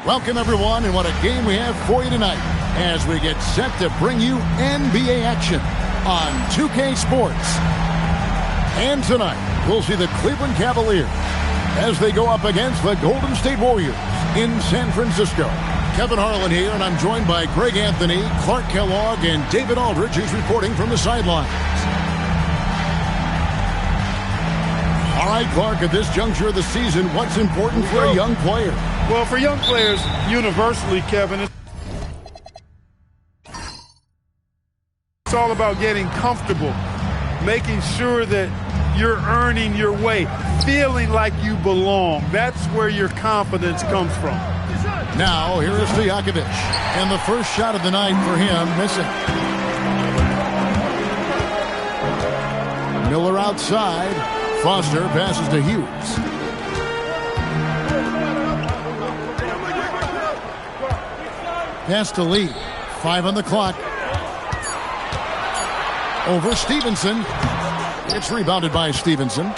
Welcome, everyone, and what a game we have for you tonight as we get set to bring you NBA action on 2K Sports. And tonight, we'll see the Cleveland Cavaliers as they go up against the Golden State Warriors in San Francisco. Kevin Harlan here, and I'm joined by Greg Anthony, Clark Kellogg, and David Aldridge, who's reporting from the sidelines. All right, Clark, at this juncture of the season, what's important for a young player? Well, for young players, universally, Kevin, it's all about getting comfortable, making sure that you're earning your way, feeling like you belong. That's where your confidence comes from. Now, here is Stojakovic, and the first shot of the night for him missing. Miller outside. Foster passes to Hughes. Pass to Lee. 5 on the clock. Over Stevenson. It's rebounded by Stevenson.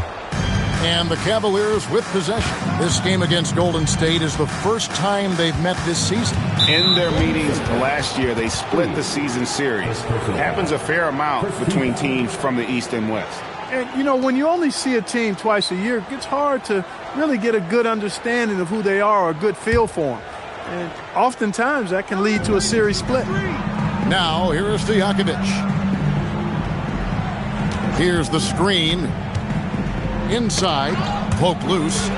And the Cavaliers with possession. This game against Golden State is the first time they've met this season. In their meetings last year, they split the season series. It happens a fair amount between teams from the East and West. And, you know, when you only see a team twice a year, it gets hard to really get a good understanding of who they are or a good feel for them. And oftentimes that can lead to a series split. Now, here is Stojakovic. Here's the screen. Inside. Poked loose.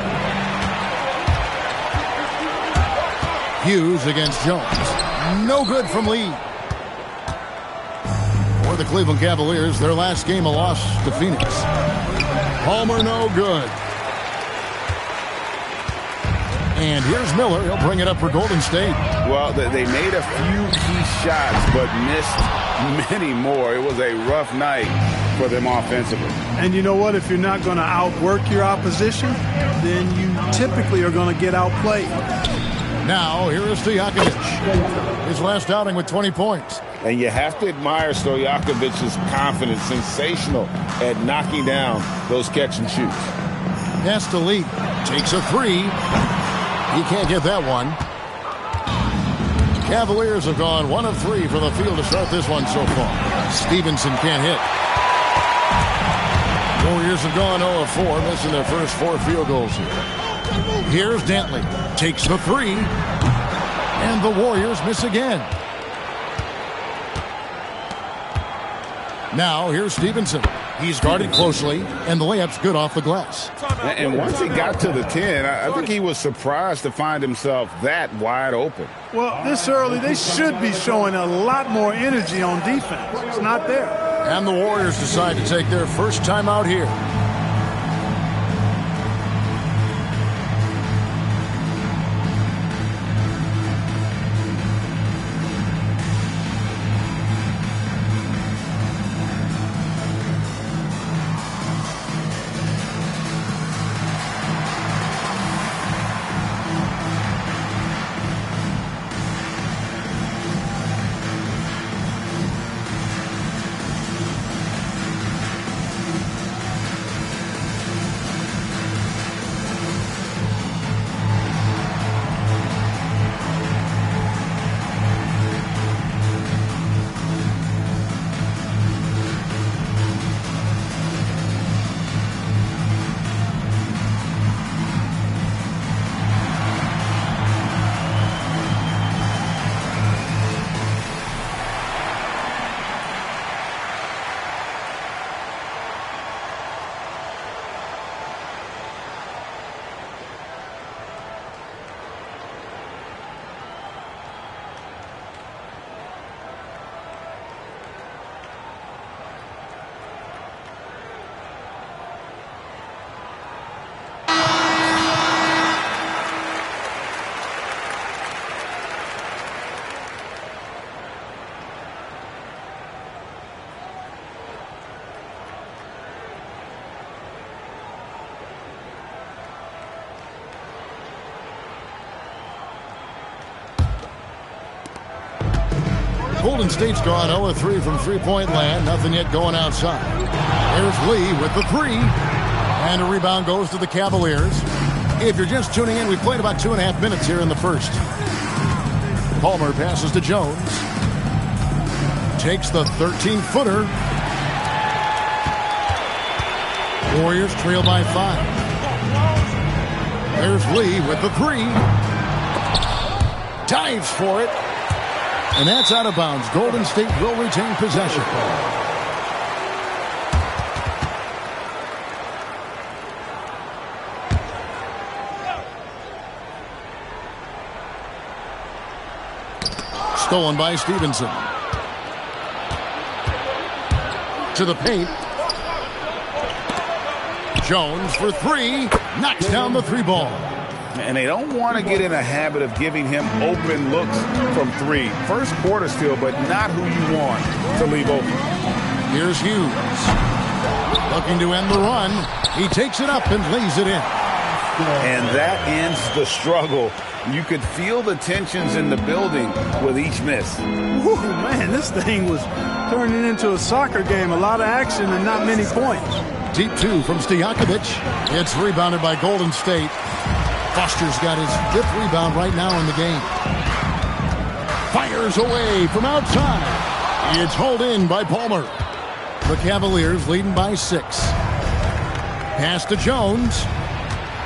Hughes against Jones. No good from Lee. For the Cleveland Cavaliers, their last game a loss to Phoenix. Palmer no good. And here's Miller. He'll bring it up for Golden State. Well, they made a few key shots, but missed many more. It was a rough night for them offensively. And you know what? If you're not going to outwork your opposition, then you typically are going to get outplayed. Now, here is Stojakovic. His last outing with 20 points. And you have to admire Stojakovic's confidence. Sensational at knocking down those catch and shoots. Pass to Lee. Takes a three. He can't get that one. Cavaliers have gone 1 of 3 from the field to start this one so far. Stevenson can't hit. Warriors have gone 0 of 4, missing their first 4 field goals here. Here's Dantley. Takes the three. And the Warriors miss again. Now, here's Stevenson. He's guarded closely, and the layup's good off the glass. And once he got to the 10, I think he was surprised to find himself that wide open. Well, this early, they should be showing a lot more energy on defense. It's not there. And the Warriors decide to take their first time out here. Golden State's gone 0-3 from three-point land. Nothing yet going outside. There's Lee with the three. And a rebound goes to the Cavaliers. If you're just tuning in, we played about 2.5 minutes here in the first. Palmer passes to Jones. Takes the 13-footer. Warriors trail by 5. There's Lee with the 3. Dives for it. And that's out of bounds. Golden State will retain possession. Stolen by Stevenson. To the paint. Jones for 3. Knocks down the 3 ball. And they don't want to get in a habit of giving him open looks from 3. First quarter still, but not who you want to leave open. Here's Hughes. Looking to end the run. He takes it up and lays it in. And that ends the struggle. You could feel the tensions in the building with each miss. Woo, man, this thing was turning into a soccer game. A lot of action and not many points. Deep 2 from Stojakovic. It's rebounded by Golden State. Foster's got his 5th rebound right now in the game. Fires away from outside. It's hauled in by Palmer. The Cavaliers leading by 6. Pass to Jones.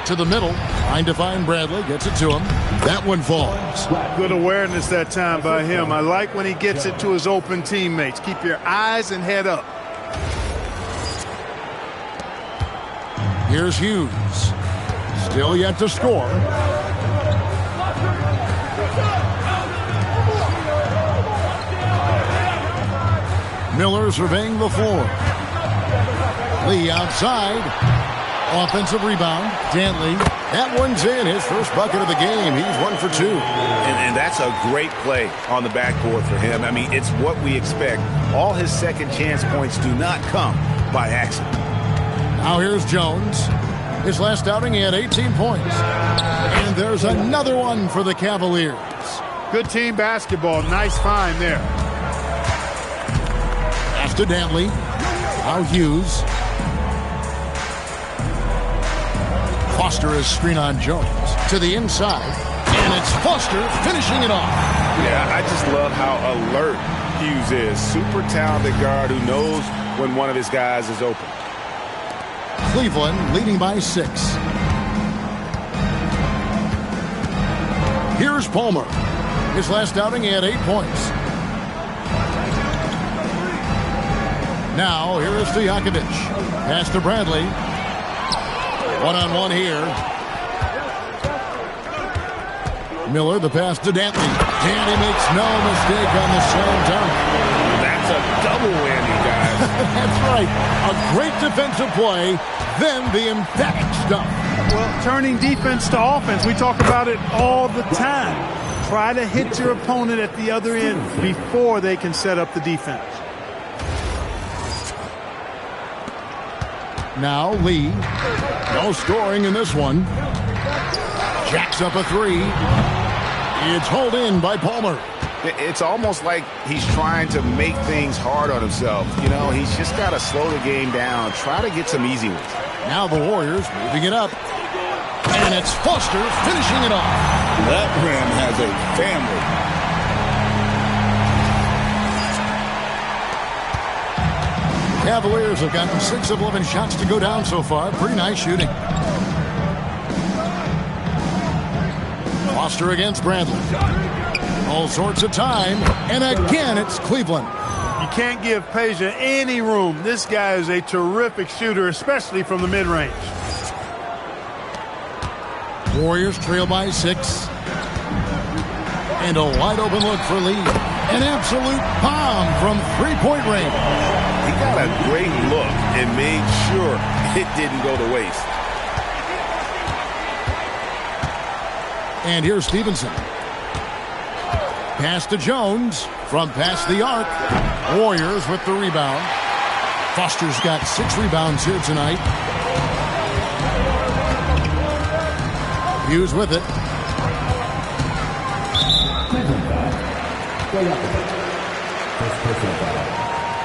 To the middle. Trying to find Bradley. Gets it to him. That one falls. Good awareness that time by him. I like when he gets it to his open teammates. Keep your eyes and head up. Here's Hughes. Still yet to score. Miller surveying the floor. Lee outside. Offensive rebound. Dantley. That one's in. His first bucket of the game. He's 1 for 2. And that's a great play on the backboard for him. I mean, it's what we expect. All his second chance points do not come by accident. Now here's Jones. His last outing, he had 18 points. And there's another one for the Cavaliers. Good team basketball. Nice find there. Pass to Dantley. Now Hughes. Foster is screen on Jones. To the inside. And it's Foster finishing it off. Yeah, I just love how alert Hughes is. Super talented guard who knows when one of his guys is open. Cleveland leading by 6. Here's Palmer. His last outing, he had 8 points. Now, here is Stojakovic. Pass to Bradley. One-on-one here. Miller, the pass to Dantley. And he makes no mistake on the slam dunk. That's a double whammy, guys. That's right. A great defensive play, then the emphatic stuff. Well, turning defense to offense, we talk about it all the time. Try to hit your opponent at the other end before they can set up the defense. Now Lee. No scoring in this one. Jacks up a 3. It's hauled in by Palmer. It's almost like he's trying to make things hard on himself. You know, he's just got to slow the game down. Try to get some easy ones. Now the Warriors moving it up. And it's Foster finishing it off. That rim has a family. Cavaliers have gotten 6 of 11 shots to go down so far. Pretty nice shooting. Foster against Bradley. All sorts of time. And again, it's Cleveland. You can't give Peja any room. This guy is a terrific shooter, especially from the mid-range. Warriors trail by 6. And a wide open look for Lee. An absolute bomb from three-point range. He got a great look and made sure it didn't go to waste. And here's Stevenson. Pass to Jones from past the arc. Warriors with the rebound. Foster's got 6 rebounds here tonight. Hughes with it. First personal foul.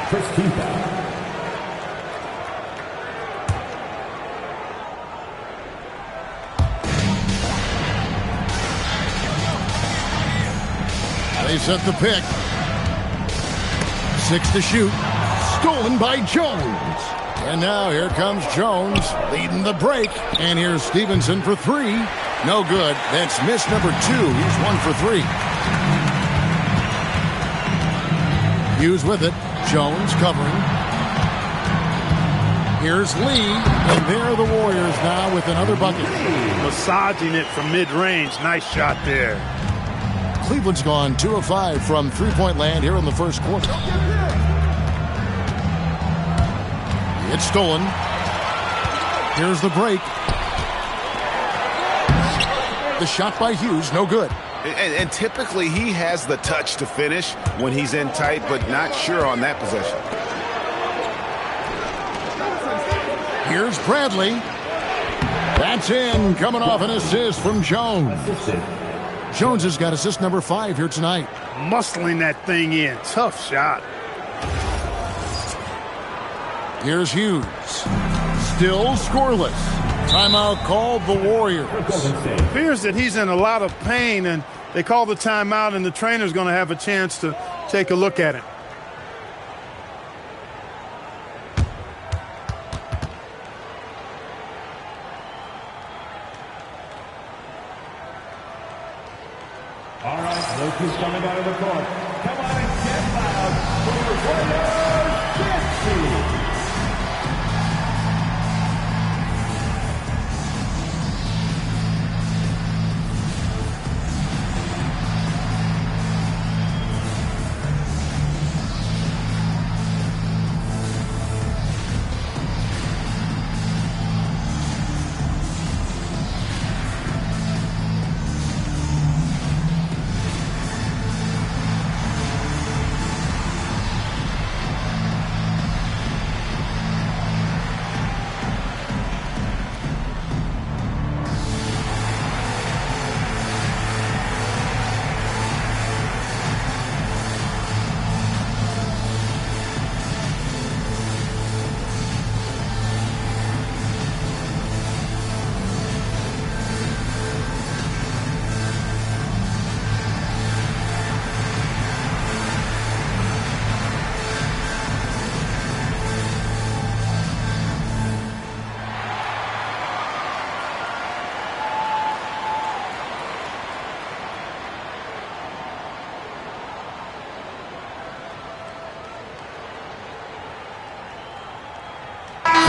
First team foul. They set the pick. 6 to shoot. Stolen by Jones. And now here comes Jones leading the break. And here's Stevenson for 3. No good. That's miss number 2. He's 1 for 3. Hughes with it. Jones covering. Here's Lee. And there are the Warriors now with another bucket. Massaging it from mid-range. Nice shot there. Cleveland's gone 2 of 5 from three-point land here in the first quarter. It's stolen. Here's the break. The shot by Hughes, no good. And typically he has the touch to finish when he's in tight, but not sure on that possession. Here's Bradley. That's in, coming off an assist from Jones. Jones has got assist number 5 here tonight. Muscling that thing in. Tough shot. Here's Hughes. Still scoreless. Timeout called the Warriors. It appears that he's in a lot of pain, and they call the timeout, and the trainer's going to have a chance to take a look at him. All right, look who's coming out of the court. Come on and get loud for the Warriors. Dixie.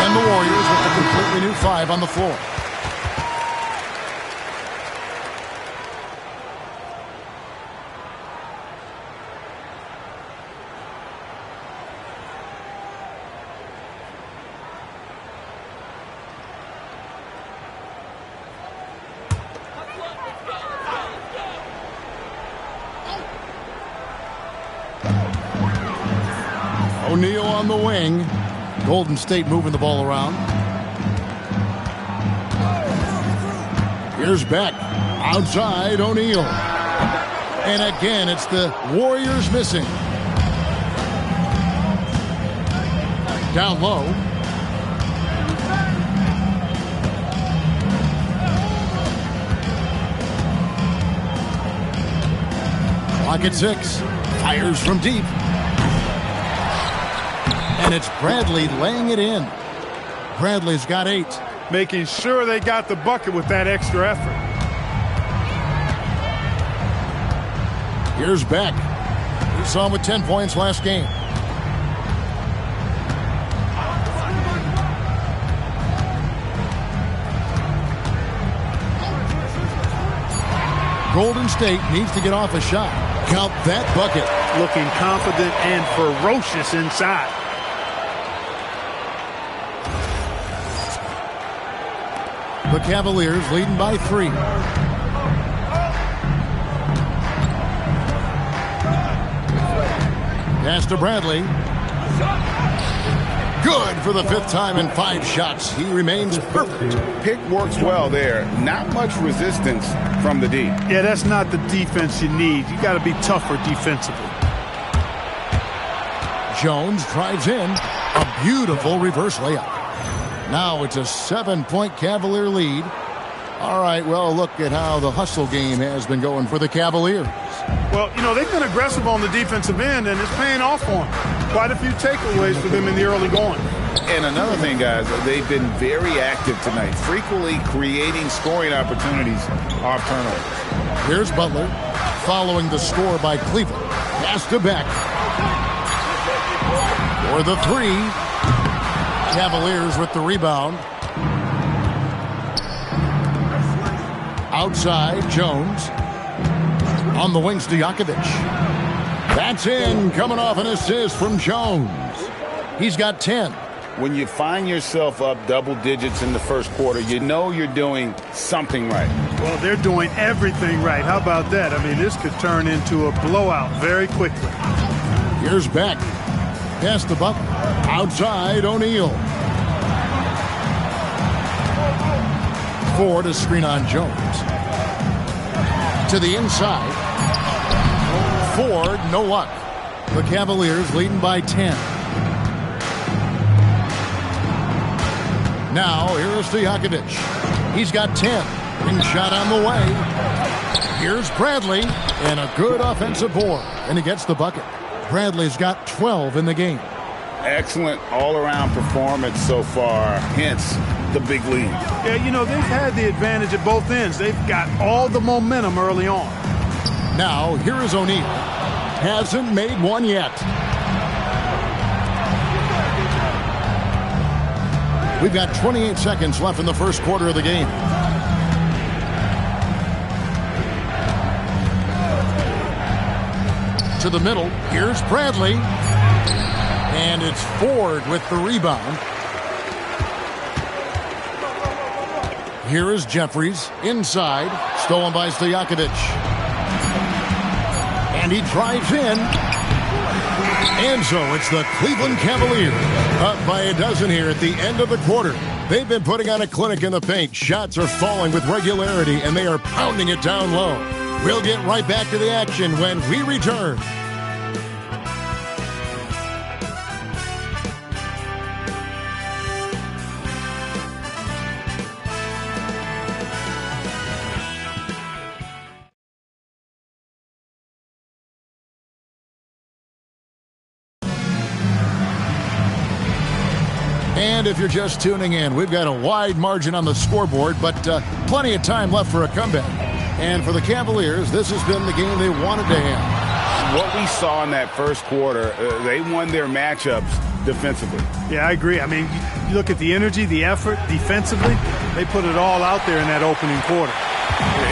And the Warriors with a completely new 5 on the floor. O'Neal on the wing. Golden State moving the ball around. Here's Beck. Outside, O'Neal. And again, it's the Warriors missing. Down low. Clock at 6. Fires from deep. And it's Bradley laying it in. Bradley's got 8. Making sure they got the bucket with that extra effort. Here's Beck. We saw him with 10 points last game. Golden State needs to get off a shot. Count that bucket. Looking confident and ferocious inside. The Cavaliers leading by 3. Pass to Bradley. Good for the 5th time in 5 shots. He remains perfect. Pick works well there. Not much resistance from the D. Yeah, that's not the defense you need. You got to be tougher defensively. Jones drives in. A beautiful reverse layup. Now it's a 7-point Cavalier lead. All right, well, look at how the hustle game has been going for the Cavaliers. Well, you know, they've been aggressive on the defensive end, and it's paying off for them. Quite a few takeaways for them in the early going. And another thing, guys, they've been very active tonight, frequently creating scoring opportunities off turnovers. Here's Butler following the score by Cleveland. Pass to Beck. For the three. Cavaliers with the rebound. Outside, Jones. On the wings, Stojakovic. That's in, coming off an assist from Jones. He's got 10. When you find yourself up double digits in the first quarter, you know you're doing something right. Well, they're doing everything right. How about that? I mean, this could turn into a blowout very quickly. Here's Beck. Pass the Butler. Outside, O'Neal. Ford to screen on Jones. To the inside. Ford, no luck. The Cavaliers leading by 10. Now, here is Stojakovic. He's got 10. Ring shot on the way. Here's Bradley. And a good offensive board. And he gets the bucket. Bradley's got 12 in the game. Excellent all-around performance so far, hence the big lead. Yeah, you know, they've had the advantage at both ends. They've got all the momentum early on. Now, here is O'Neal. Hasn't made one yet. We've got 28 seconds left in the first quarter of the game. To the middle. Here's Bradley. And it's Ford with the rebound. Here is Jeffries. Inside. Stolen by Stojakovic. And he drives in. And so it's the Cleveland Cavaliers up by a dozen here at the end of the quarter. They've been putting on a clinic in the paint. Shots are falling with regularity, and they are pounding it down low. We'll get right back to the action when we return. And if you're just tuning in, we've got a wide margin on the scoreboard, but plenty of time left for a comeback. And for the Cavaliers, this has been the game they wanted to have. What we saw in that first quarter, they won their matchups defensively. Yeah, I agree. I mean, you look at the energy, the effort defensively, they put it all out there in that opening quarter.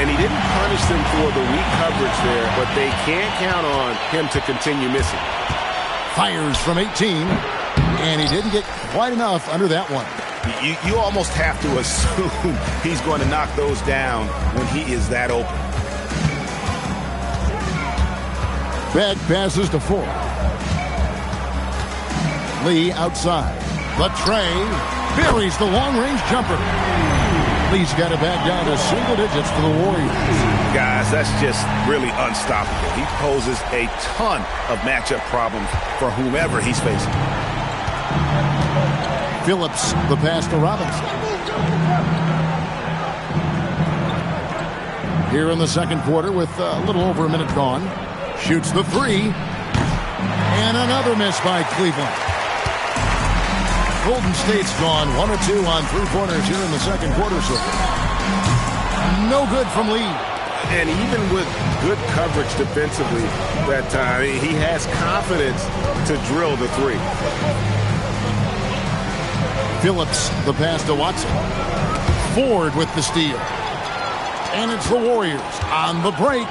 And he didn't punish them for the weak coverage there, but they can't count on him to continue missing. Fires from 18. And he didn't get quite enough under that one. You almost have to assume he's going to knock those down when he is that open. Beck passes to Ford. Lee outside. Latrey buries the long-range jumper. Lee's got it back down to single digits for the Warriors. Guys, that's just really unstoppable. He poses a ton of matchup problems for whomever he's facing. Phillips, the pass to Robinson. Here in the second quarter with a little over a minute gone. Shoots the three. And another miss by Cleveland. Golden State's gone 1 of 2 on three-pointers here in the second quarter. So no good from Lee. And even with good coverage defensively that time, he has confidence to drill the three. Phillips, the pass to Watson. Ford with the steal. And it's the Warriors on the break.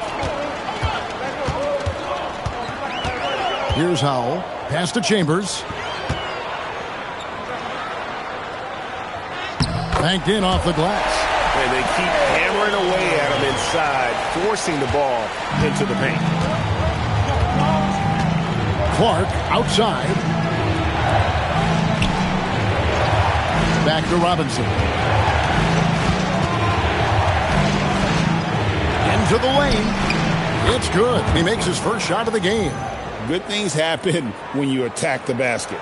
Here's Howell. Pass to Chambers. Banked in off the glass. And they keep hammering away at him inside, forcing the ball into the paint. Clark outside. Back to Robinson. Into the lane. It's good. He makes his first shot of the game. Good things happen when you attack the basket.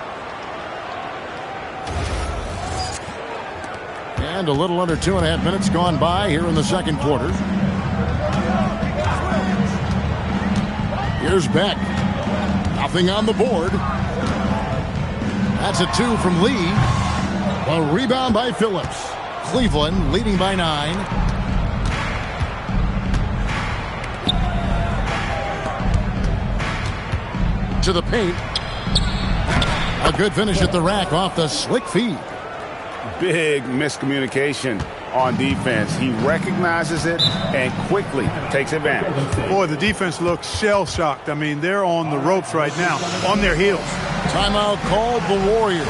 And a little under 2.5 minutes gone by here in the second quarter. Here's Beck. Nothing on the board. That's a 2 from Lee. A rebound by Phillips. Cleveland leading by 9. To the paint. A good finish at the rack off the slick feed. Big miscommunication on defense. He recognizes it and quickly takes advantage. Boy, the defense looks shell-shocked. I mean, they're on the ropes right now, on their heels. Timeout called the Warriors.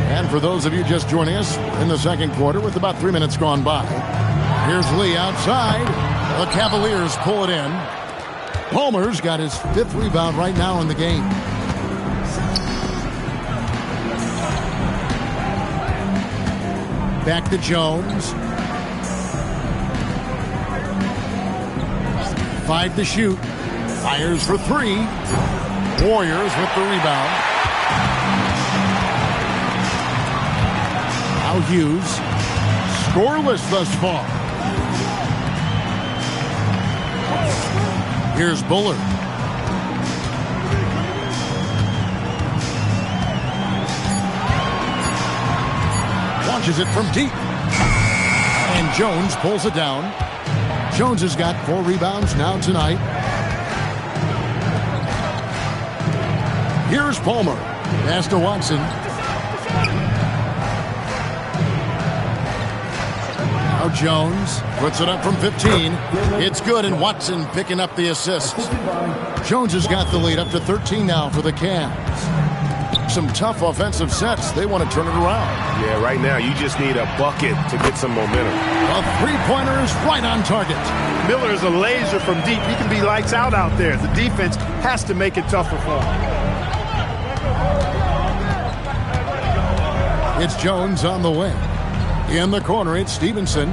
And for those of you just joining us in the second quarter with about 3 minutes gone by, here's Lee outside. The Cavaliers pull it in. Palmer's got his 5th rebound right now in the game. Back to Jones. 5 to shoot. Fires for 3. Warriors with the rebound. Now Hughes. Scoreless thus far. Here's Bullard. Launches it from deep. And Jones pulls it down. Jones has got 4 rebounds now tonight. Here's Palmer. Pass to Watson. Now Jones puts it up from 15. It's good, and Watson picking up the assist. Jones has got the lead up to 13 now for the Cavs. Some tough offensive sets. They want to turn it around. Yeah, right now you just need a bucket to get some momentum. A three-pointer is right on target. Miller is a laser from deep. He can be lights out there. The defense has to make it tougher for him. It's Jones on the way. In the corner, it's Stevenson.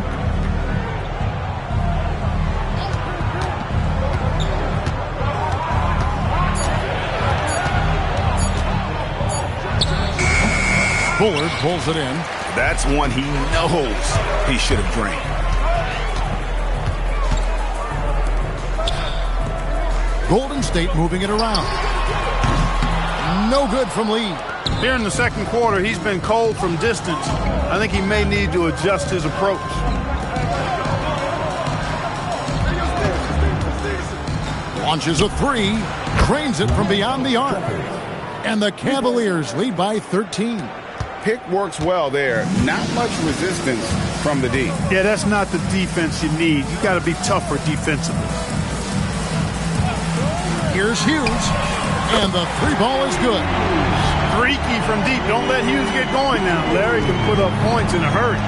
Bullard pulls it in. That's one he knows he should have drained. Golden State moving it around. No good from Lee. Here in the second quarter, he's been cold from distance. I think he may need to adjust his approach. Launches a 3. Cranes it from beyond the arc. And the Cavaliers lead by 13. Pick works well there. Not much resistance from the D. Yeah, that's not the defense you need. You got to be tougher defensively. Here's Hughes. And the 3 ball is good. Streaky from deep. Don't let Hughes get going now. Larry can put up points in a hurry.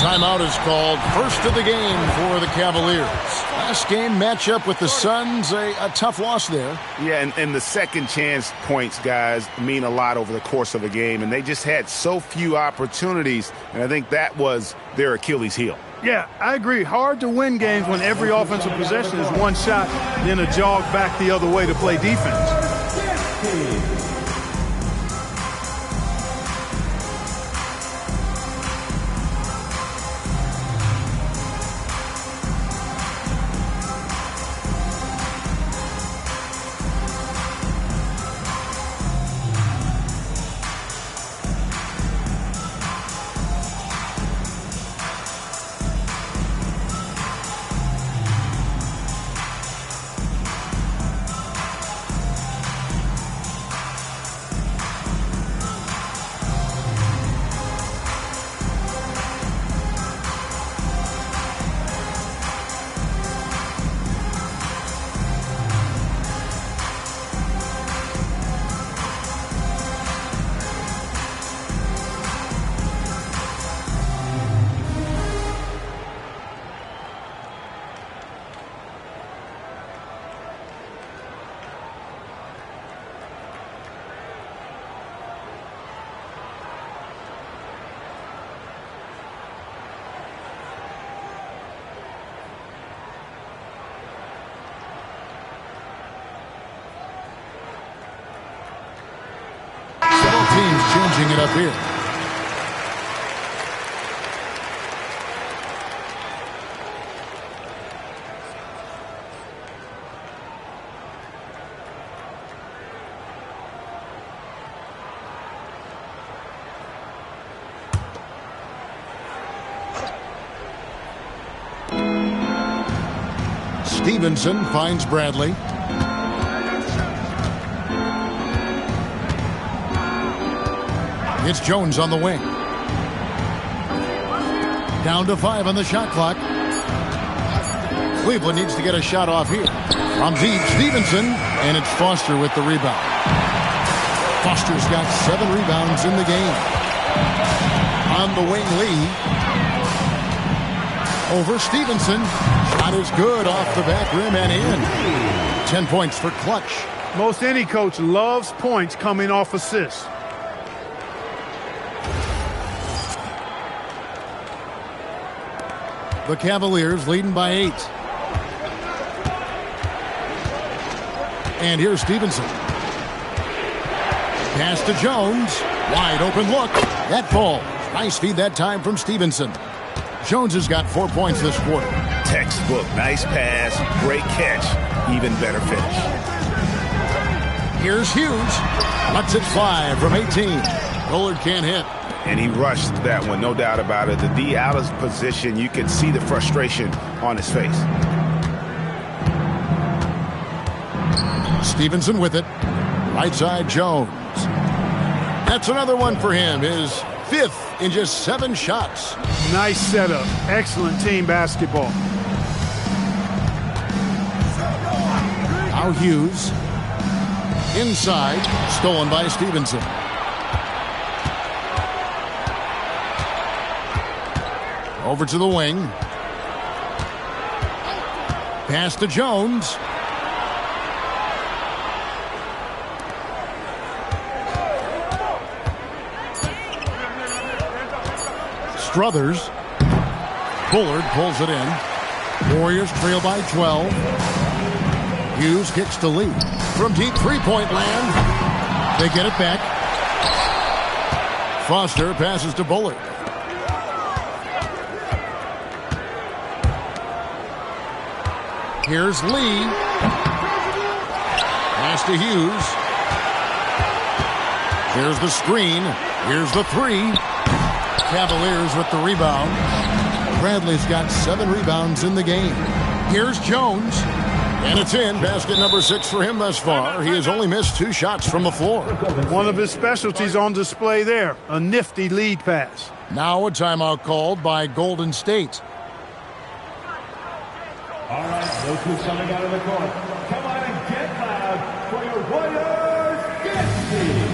Timeout is called. First of the game for the Cavaliers. Last game matchup with the Suns, a tough loss there. Yeah, and the second chance points, guys, mean a lot over the course of a game, and they just had so few opportunities, and I think that was their Achilles heel. Yeah, I agree. Hard to win games when every offensive possession is one shot, then a jog back the other way to play defense. Teams changing it up here. Stevenson finds Bradley. It's Jones on the wing. Down to 5 on the shot clock. Cleveland needs to get a shot off here. From deep, Stevenson, and it's Foster with the rebound. Foster's got 7 rebounds in the game. On the wing, Lee. Over Stevenson. Shot is good off the back rim and in. 10 points for Clutch. Most any coach loves points coming off assists. The Cavaliers leading by 8. And here's Stevenson. Pass to Jones. Wide open look. That ball. Nice feed that time from Stevenson. Jones has got 4 points this quarter. Textbook. Nice pass. Great catch. Even better finish. Here's Hughes. Lets it fly from 18. Bullard can't hit. And he rushed that one, no doubt about it. The D out of position, you can see the frustration on his face. Stevenson with it. Right side, Jones. That's another one for him. His 5th in just 7 shots. Nice setup. Excellent team basketball. Now Hughes. Inside. Stolen by Stevenson. Over to the wing. Pass to Jones. Struthers. Bullard pulls it in. Warriors trail by 12. Hughes kicks to Lee. From deep three-point land. They get it back. Foster passes to Bullard. Here's Lee. Pass to Hughes. Here's the screen. Here's the 3. Cavaliers with the rebound. Bradley's got 7 rebounds in the game. Here's Jones. And it's in. Basket number 6 for him thus far. He has only missed 2 shots from the floor. One of his specialties on display there. A nifty lead pass. Now a timeout called by Golden State. All right, those who coming out of the court, come on and get loud for your Warriors dance team.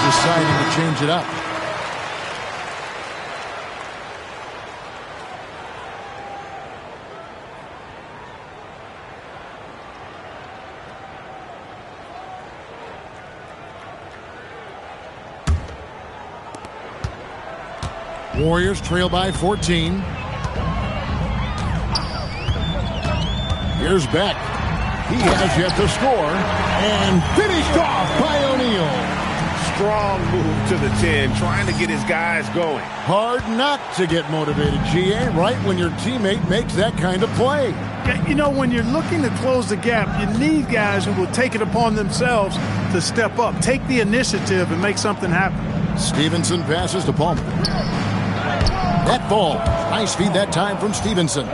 deciding to change it up. Warriors trail by 14. Here's Beck. He has yet to score. And finished off by O'Neal. Strong move to the 10, trying to get his guys going. Hard not to get motivated, GA, right when your teammate makes that kind of play. You know, when you're looking to close the gap, you need guys who will take it upon themselves to step up, take the initiative, and make something happen. Stevenson passes to Palmer. That ball. Nice feed that time from Stevenson.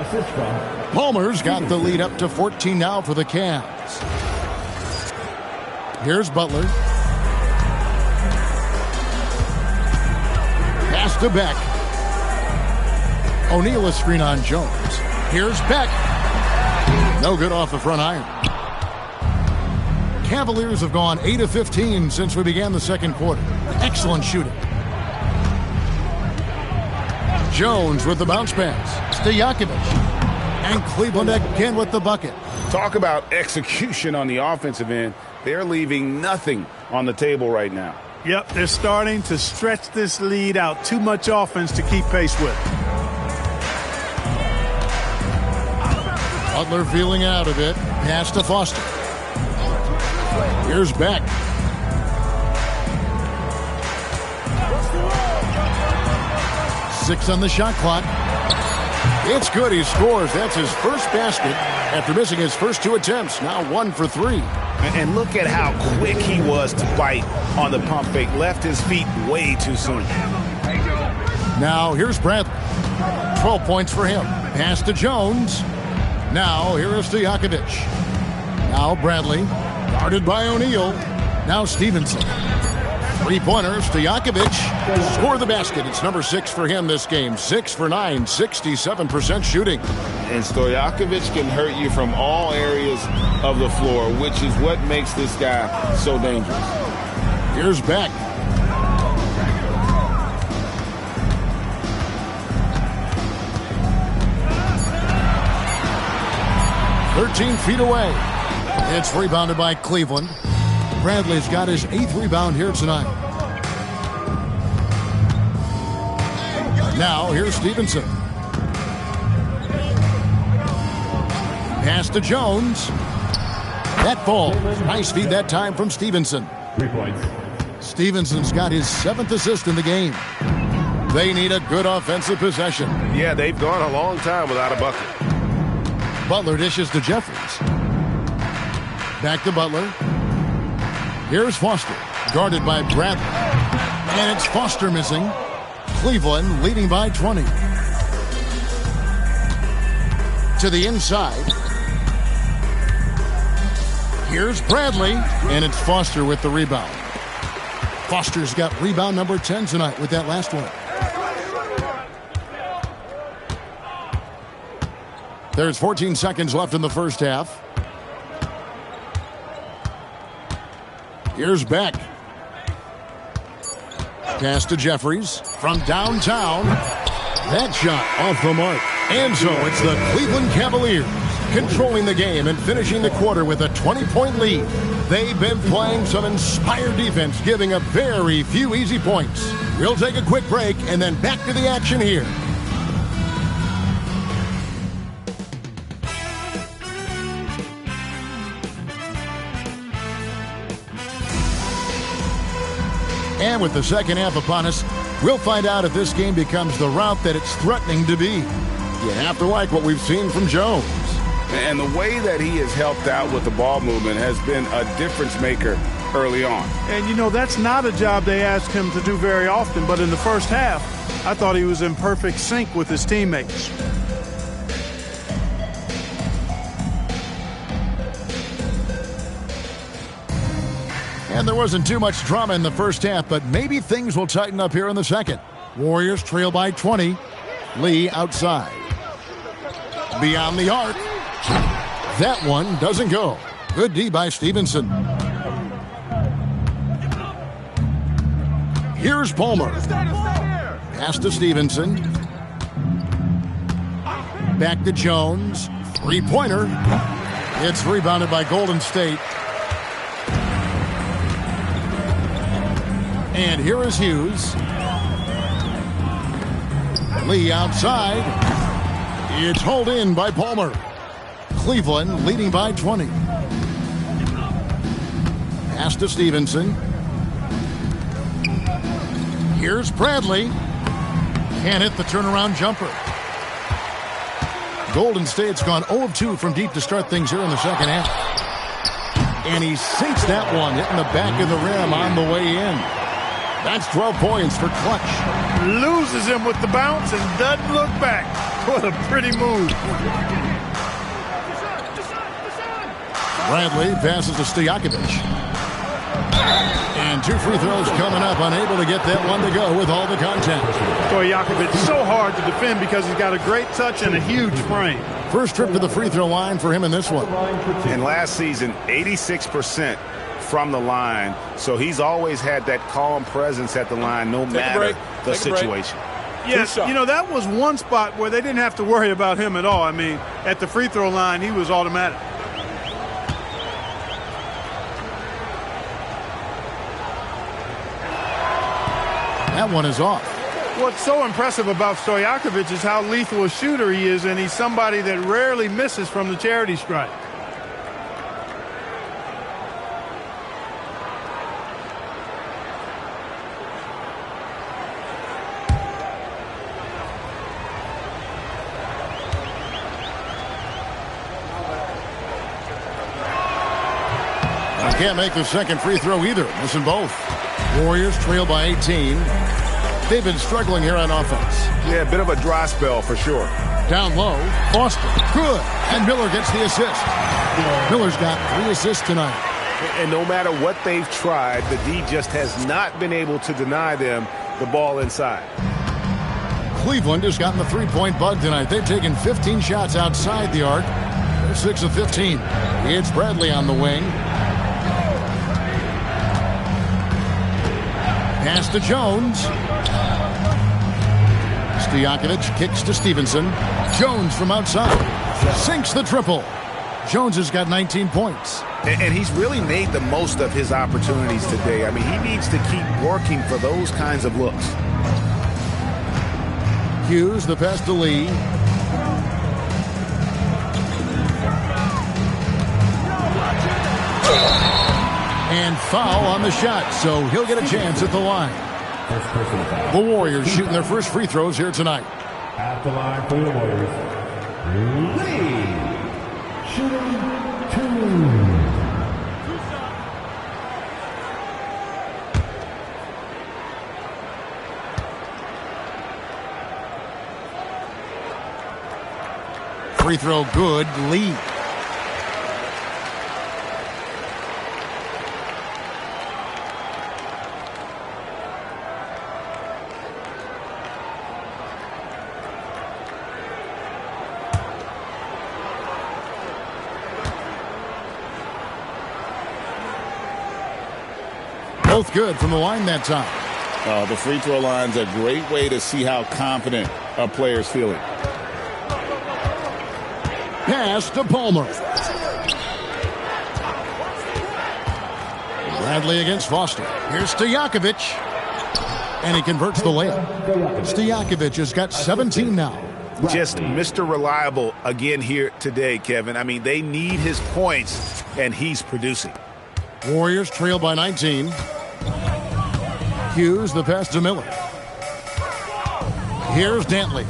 Palmer's got the lead up to 14 now for the Cavs. Here's Butler. Pass to Beck. O'Neal a screen on Jones. Here's Beck. No good off the front iron. Cavaliers have gone 8 of 15 since we began the second quarter. Excellent shooting. Jones with the bounce pass. Stojakovic. And Cleveland again with the bucket. Talk about execution on the offensive end. They're leaving nothing on the table right now. Yep, they're starting to stretch this lead out. Too much offense to keep pace with. Butler feeling out of it. Pass to Foster. Here's Beck. Six on the shot clock. It's good. He scores. That's his first basket after missing his first 2 attempts. Now 1 for 3. And look at how quick he was to bite on the pump fake. Left his feet way too soon. Now here's Bradley. 12 points for him. Pass to Jones. Now here is Stojakovic. Now Bradley. Guarded by O'Neal. Now Stevenson. Three-pointer, Stojakovic scored the basket. It's number 6 for him this game. 6 for 9, 67% shooting. And Stojakovic can hurt you from all areas of the floor, which is what makes this guy so dangerous. Here's Beck. "13 feet away." It's rebounded by Cleveland. Bradley's got his 8th rebound here tonight. Now, here's Stevenson. Pass to Jones. That ball. Nice feed that time from Stevenson. 3 points. Stevenson's got his 7th assist in the game. They need a good offensive possession. Yeah, they've gone a long time without a bucket. Butler dishes to Jeffries. Back to Butler. Here's Foster, guarded by Bradley. And it's Foster missing. Cleveland leading by 20. To the inside. Here's Bradley, and it's Foster with the rebound. Foster's got rebound number 10 tonight with that last one. There's 14 seconds left in the first half. Here's Beck. Pass to Jeffries from downtown. That shot off the mark. And so it's the Cleveland Cavaliers controlling the game and finishing the quarter with a 20-point lead. They've been playing some inspired defense, giving up very few easy points. We'll take a quick break and then back to the action here. And with the second half upon us, we'll find out if this game becomes the rout that it's threatening to be. You have to like what we've seen from Jones. And the way that he has helped out with the ball movement has been a difference maker early on. And, you know, that's not a job they ask him to do very often. But in the first half, I thought he was in perfect sync with his teammates. And there wasn't too much drama in the first half, but maybe things will tighten up here in the second. Warriors trail by 20. Lee outside. Beyond the arc. That one doesn't go. Good D by Stevenson. Here's Palmer. Pass to Stevenson. Back to Jones. Three-pointer. It's rebounded by Golden State. And here is Hughes. Lee outside. It's hauled in by Palmer. Cleveland leading by 20. Pass to Stevenson. Here's Bradley. Can't hit the turnaround jumper. Golden State's gone 0 of 2 from deep to start things here in the second half. And he sinks that one, hitting the back of the rim on the way in. That's 12 points for Clutch. Loses him with the bounce and doesn't look back. What a pretty move. Bradley passes to Stojakovic. And 2 free throws coming up, unable to get that one to go with all the contact. Stojakovic so hard to defend because he's got a great touch and a huge frame. First trip to the free throw line for him in this one. And last season, 86% from the line. So he's always had that calm presence at the line no matter the situation. Yes, you know, that was one spot where they didn't have to worry about him at all. I mean, at the free throw line, he was automatic. That one is off. What's so impressive about Stojakovic is how lethal a shooter he is, and he's somebody that rarely misses from the charity stripe. Can't make the second free throw either. Missing both. Warriors trail by 18. They've been struggling here on offense. Yeah, a bit of a dry spell for sure. Down low, Foster. Good. And Miller gets the assist. Miller's got 3 assists tonight. And no matter what they've tried, the D just has not been able to deny them the ball inside. Cleveland has gotten the three-point bug tonight. They've taken 15 shots outside the arc. They're 6 of 15. It's Bradley on the wing. Pass to Jones. Stojakovic kicks to Stevenson. Jones from outside. Sinks the triple. Jones has got 19 points. And he's really made the most of his opportunities today. I mean, he needs to keep working for those kinds of looks. Hughes, the pass to Lee. And foul on the shot, so he'll get a chance at the line. The Warriors shooting their first free throws here tonight. At the line for the Warriors, Lee, shooting 2. Free throw good, Lee. Both good from the line that time. The free throw line's a great way to see how confident a player's feeling. Pass to Palmer. Bradley against Foster. Here's Stojakovic. And he converts the layup. Stojakovic has got 17 now. Just Mr. Reliable again here today, Kevin. I mean, they need his points, and he's producing. Warriors trail by 19. Hughes, the pass to Miller. Here's Dantley.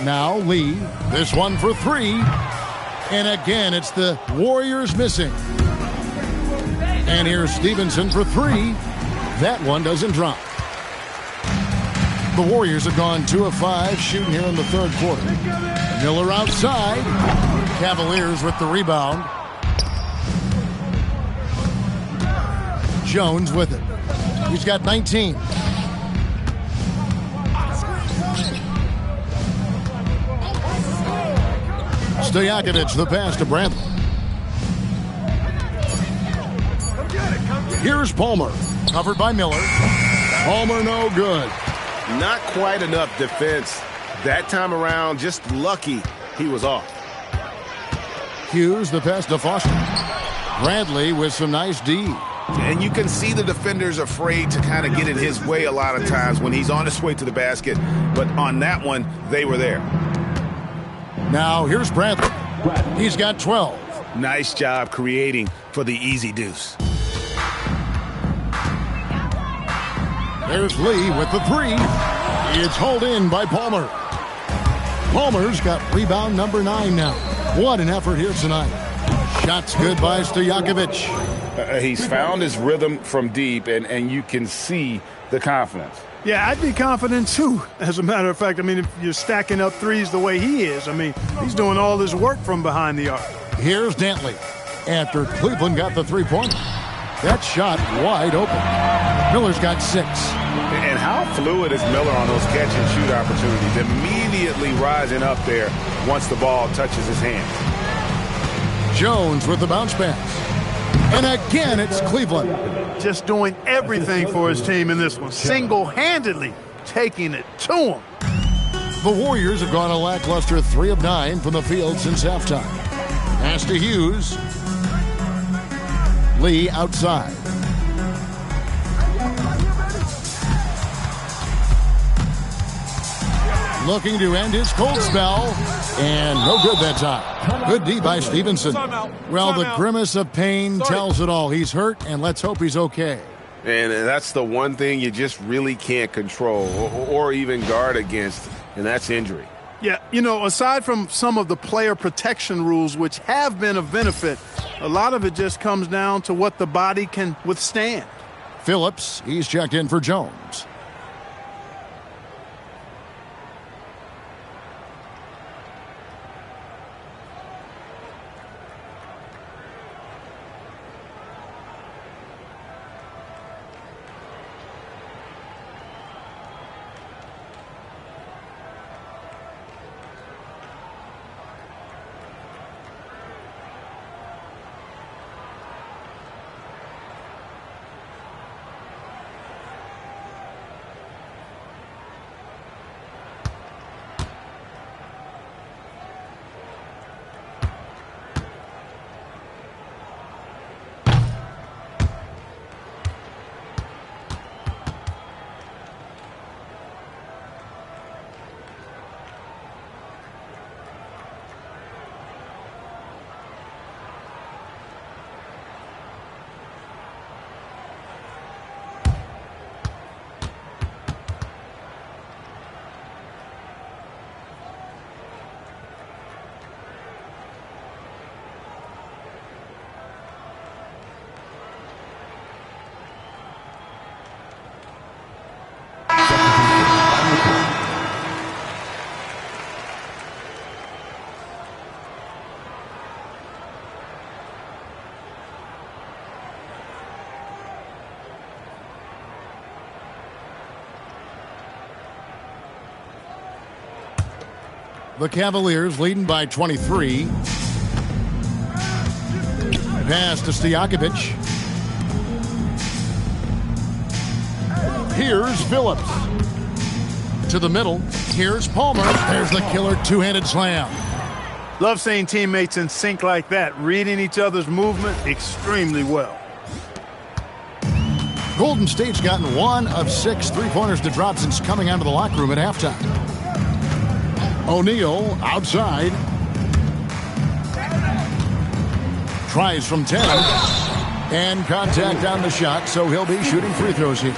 Now Lee. This one for 3. And again, it's the Warriors missing. And here's Stevenson for 3. That one doesn't drop. The Warriors have gone 2 of 5 shooting here in the third quarter. Miller outside. Cavaliers with the rebound. Jones with it. He's got 19. Stojakovic, the pass to Bradley. Here's Palmer. Covered by Miller. Palmer no good. Not quite enough defense that time around. Just lucky he was off. Hughes the pass to Foster. Bradley with some nice D. And you can see the defenders afraid to kind of get in his way a lot of times when he's on his way to the basket. But on that one, they were there. Now here's Bradley. He's got 12. Nice job creating for the easy deuce. There's Lee with the three. It's hauled in by Palmer. Palmer's got rebound number 9 now. What an effort here tonight. Shots good by Stojakovic. He's found his rhythm from deep, and you can see the confidence. Yeah, I'd be confident too. As a matter of fact, I mean, if you're stacking up threes the way he is, I mean, he's doing all his work from behind the arc. Here's Dantley. After Cleveland got the three-pointer. That shot wide open. Miller's got 6. And how fluid is Miller on those catch-and-shoot opportunities? Immediately rising up there once the ball touches his hands. Jones with the bounce pass. And again, it's Cleveland. Just doing everything for his team in this one. Single-handedly taking it to him. The Warriors have gone a lackluster 3 of 9 from the field since halftime. Pass to Hughes. Lee outside. Looking to end his cold spell. And no good that time. Good D by Stevenson. Well, the grimace of pain tells it all. He's hurt, and let's hope he's okay. And that's the one thing you just really can't control or even guard against, and that's injury. Yeah, you know, aside from some of the player protection rules, which have been of benefit, a lot of it just comes down to what the body can withstand. Phillips, he's checked in for Jones. The Cavaliers leading by 23. Pass to Stojakovic. Here's Phillips. To the middle. Here's Palmer. There's the killer two-handed slam. Love seeing teammates in sync like that, reading each other's movement extremely well. Golden State's gotten 1 of 6 three-pointers to drop since coming out of the locker room at halftime. O'Neal outside. Tries from 10. And contact on the shot, so he'll be shooting free throws here.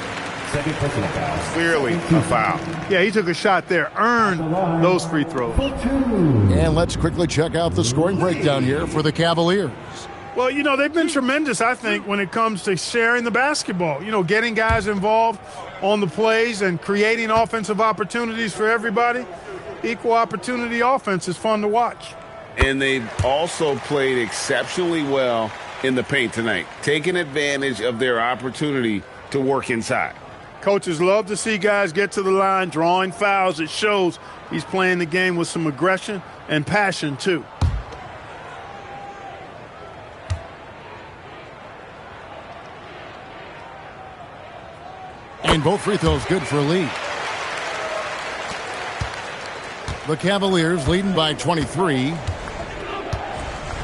Clearly a foul. Yeah, he took a shot there, earned those free throws. And let's quickly check out the scoring breakdown here for the Cavaliers. Well, you know, they've been tremendous, I think, when it comes to sharing the basketball. You know, getting guys involved on the plays and creating offensive opportunities for everybody. Equal opportunity offense is fun to watch. And they've also played exceptionally well in the paint tonight, taking advantage of their opportunity to work inside. Coaches love to see guys get to the line, drawing fouls. It shows he's playing the game with some aggression and passion, too. And both free throws good for Lee. The Cavaliers leading by 23.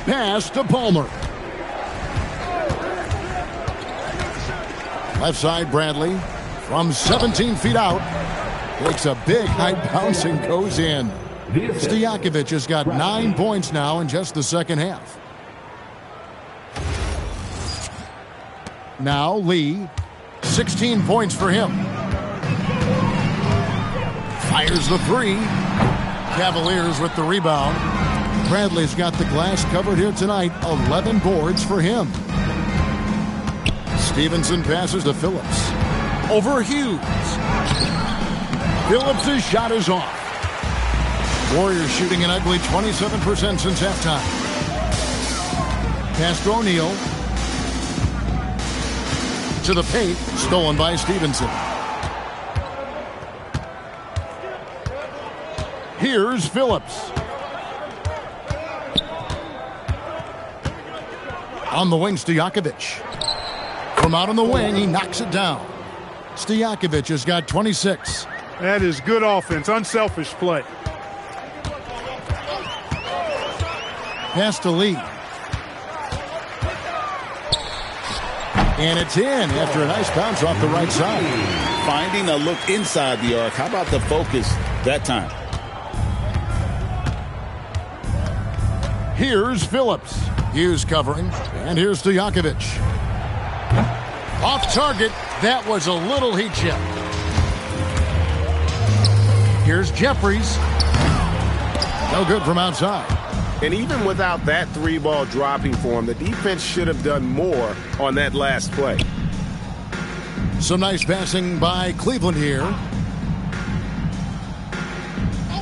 Pass to Palmer. Left side, Bradley. From 17 feet out. Takes a big high bounce and goes in. Stojakovic has got 9 points now in just the second half. Now Lee. 16 points for him. Fires the three. Cavaliers with the rebound. Bradley's got the glass covered here tonight. 11 boards for him. Stevenson passes to Phillips. Over Hughes. Phillips' shot is off. Warriors shooting an ugly 27% since halftime. Pass to O'Neal. To the paint. Stolen by Stevenson. Here's Phillips. On the wing, Stojakovic. From out on the wing, he knocks it down. Stojakovic has got 26. That is good offense, unselfish play. Pass to Lee. And it's in after a nice bounce off the right side. Finding a look inside the arc. How about the focus that time? Here's Phillips. Hughes covering. And here's Stojakovic. Off target. That was a little heat check. Here's Jeffries. No good from outside. And even without that three ball dropping for him, the defense should have done more on that last play. Some nice passing by Cleveland here.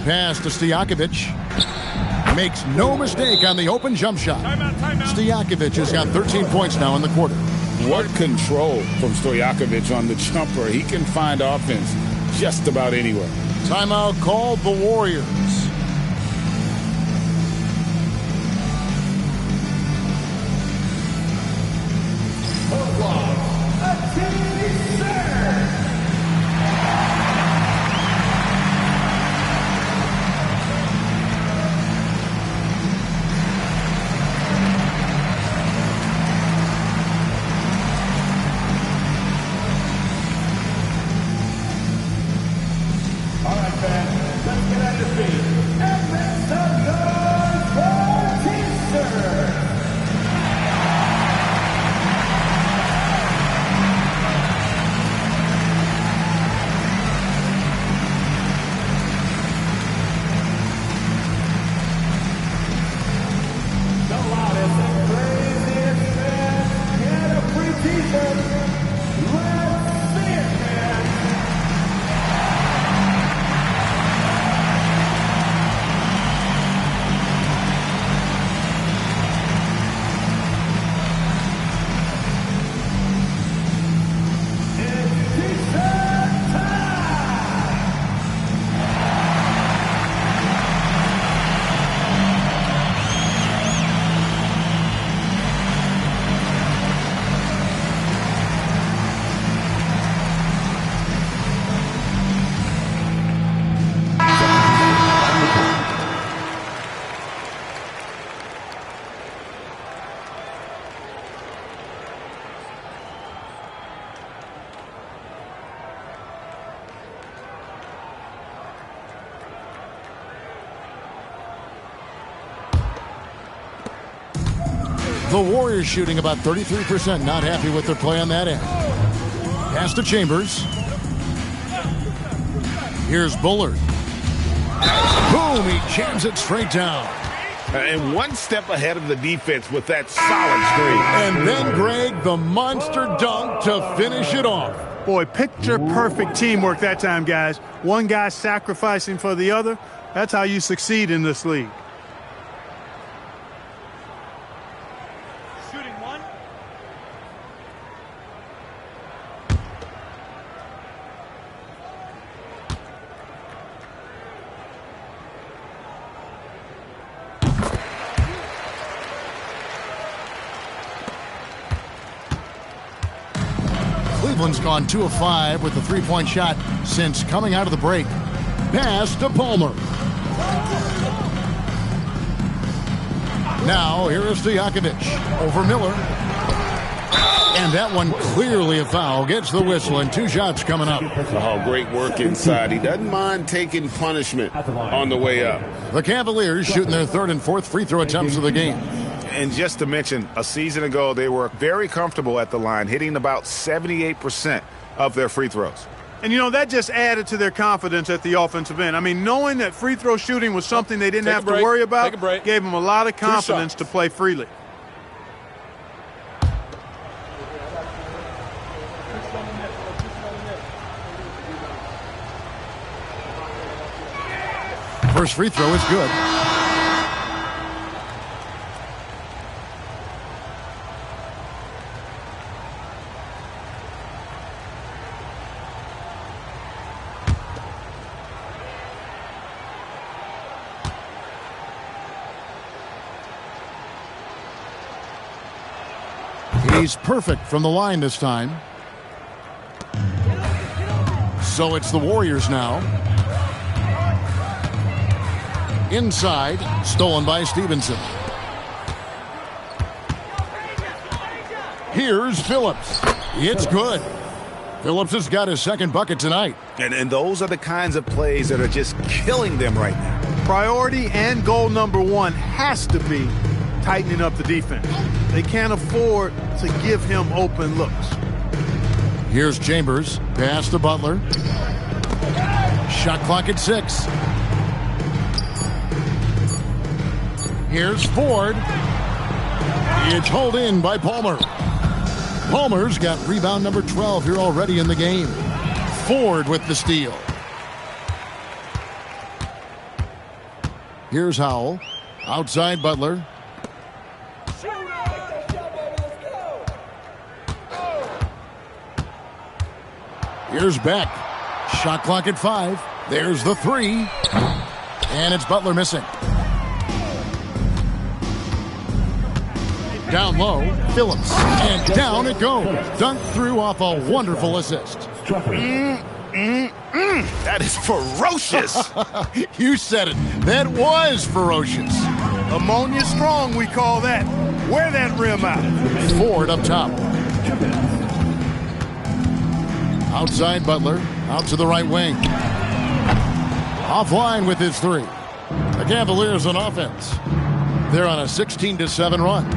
Pass to Stojakovic. Makes no mistake on the open jump shot. Stojakovic has got 13 points now in the quarter. What control from Stojakovic on the jumper. He can find offense just about anywhere. Timeout called the Warriors. The Warriors shooting about 33%. Not happy with their play on that end. Pass to Chambers. Here's Bullard. Boom! He jams it straight down. And one step ahead of the defense with that solid screen. And then Greg, the monster dunk to finish it off. Boy, picture-perfect teamwork that time, guys. One guy sacrificing for the other. That's how you succeed in this league. Cleveland's gone 2 of 5 with the three-point shot since coming out of the break. Pass to Palmer. Now here is Stojakovic over Miller. And that one clearly a foul. Gets the whistle and 2 shots coming up. Oh, great work inside. He doesn't mind taking punishment on the way up. The Cavaliers shooting their 3rd and 4th free throw attempts of the game. And just to mention, a season ago, they were very comfortable at the line, hitting about 78% of their free throws. And, you know, that just added to their confidence at the offensive end. I mean, knowing that free throw shooting was something they didn't have to worry about gave them a lot of confidence to play freely. First free throw is good. He's perfect from the line this time. So it's the Warriors now. Inside, stolen by Stevenson. Here's Phillips. It's good. Phillips has got his 2nd bucket tonight. And those are the kinds of plays that are just killing them right now. Priority and goal number 1 has to be tightening up the defense. They can't afford to give him open looks. Here's Chambers. Pass to Butler. Shot clock at 6. Here's Ford. It's hauled in by Palmer. Palmer's got rebound number 12 here already in the game. Ford with the steal. Here's Howell. Outside Butler. Here's Beck. Shot clock at 5. There's the 3. And it's Butler missing. Down low, Phillips. And down it goes. Dunked through off a wonderful assist. That is ferocious. You said it. That was ferocious. Ammonia strong, we call that. Wear that rim out. Ford up top. Outside Butler. Out to the right wing. Offline with his 3. The Cavaliers on offense. They're on a 16-7 run.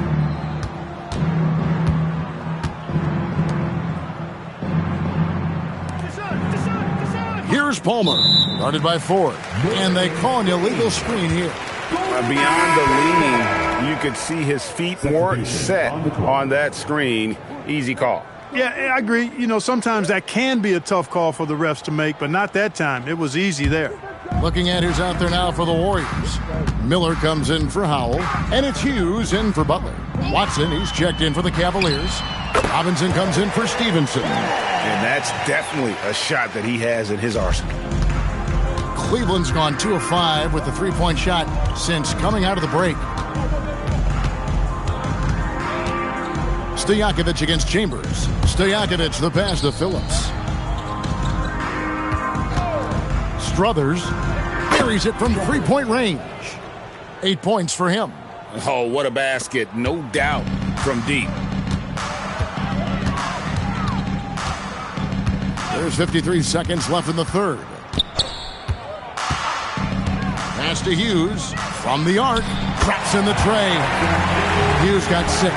Here's Palmer. Guarded by Ford. And they call an illegal screen here. Beyond the leaning, you could see his feet weren't set on that screen. Easy call. Yeah, I agree. You know, sometimes that can be a tough call for the refs to make, but not that time. It was easy there. Looking at who's out there now for the Warriors. Miller comes in for Howell, and it's Hughes in for Butler. Watson, he's checked in for the Cavaliers. Robinson comes in for Stevenson. And that's definitely a shot that he has in his arsenal. Cleveland's gone 2 of 5 with the three-point shot since coming out of the break. Stojakovic against Chambers. Stojakovic the pass to Phillips. Struthers buries it from three-point range. 8 points for him. Oh, what a basket. No doubt from deep. There's 53 seconds left in the 3rd. Pass to Hughes from the arc. Traps in the tray. Hughes got 6.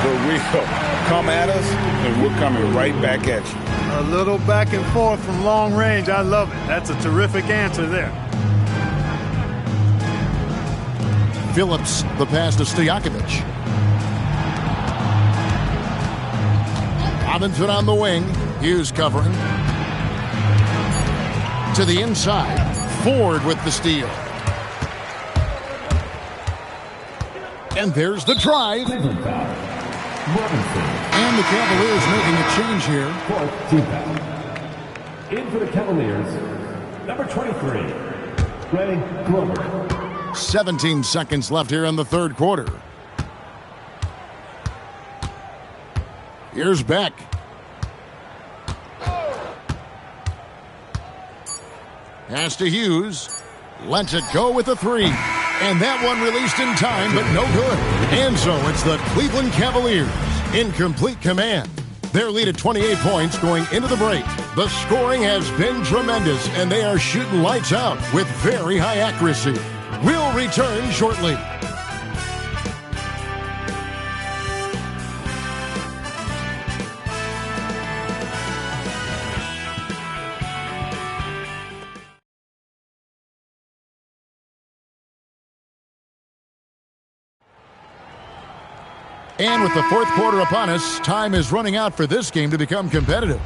For real. Come at us, and we're coming right back at you. A little back and forth from long range. I love it. That's a terrific answer there. Phillips, the pass to Stojakovic. Robinson on the wing. Hughes covering. To the inside. Ford with the steal. And there's the drive. And the Cavaliers making a change here. In for the Cavaliers, number 23, Greg Glover. 17 seconds left here in the 3rd quarter. Here's Beck. Pass to Hughes. Lets it go with a 3. And that one released in time, but no good. And so it's the Cleveland Cavaliers in complete command. Their lead at 28 points going into the break. The scoring has been tremendous, and they are shooting lights out with very high accuracy. We'll return shortly. And with the fourth quarter upon us, time is running out for this game to become competitive.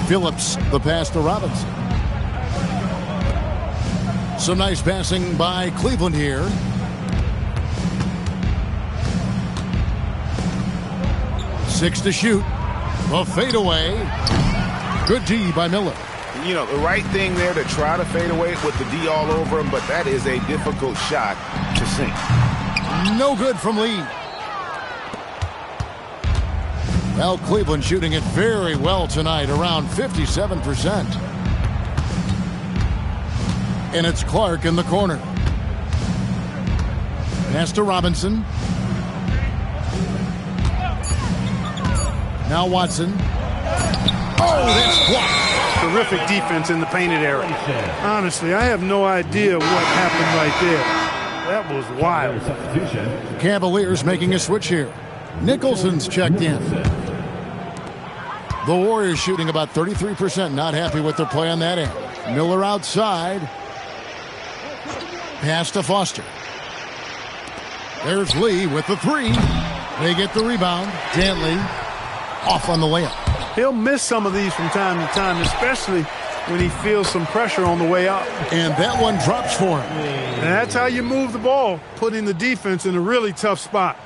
Phillips, the pass to Robinson. Some nice passing by Cleveland here. Six to shoot. A fadeaway. Good D by Miller. You know, the right thing there to try to fade away with the D all over him, but that is a difficult shot to sink. No good from Lee. Well, Cleveland shooting it very well tonight, around 57%. And it's Clark in the corner. Pass to Robinson. Now Watson. Oh, that's blocked. Terrific defense in the painted area. Honestly, I have no idea what happened right there. That was wild. Cavaliers making a switch here. Nicholson's checked in. The Warriors shooting about 33%. Not happy with their play on that end. Miller outside. Pass to Foster. There's Lee with the 3. They get the rebound. Dantley off on the layup. He'll miss some of these from time to time, especially when he feels some pressure on the way up. And that one drops for him. And that's how you move the ball, putting the defense in a really tough spot.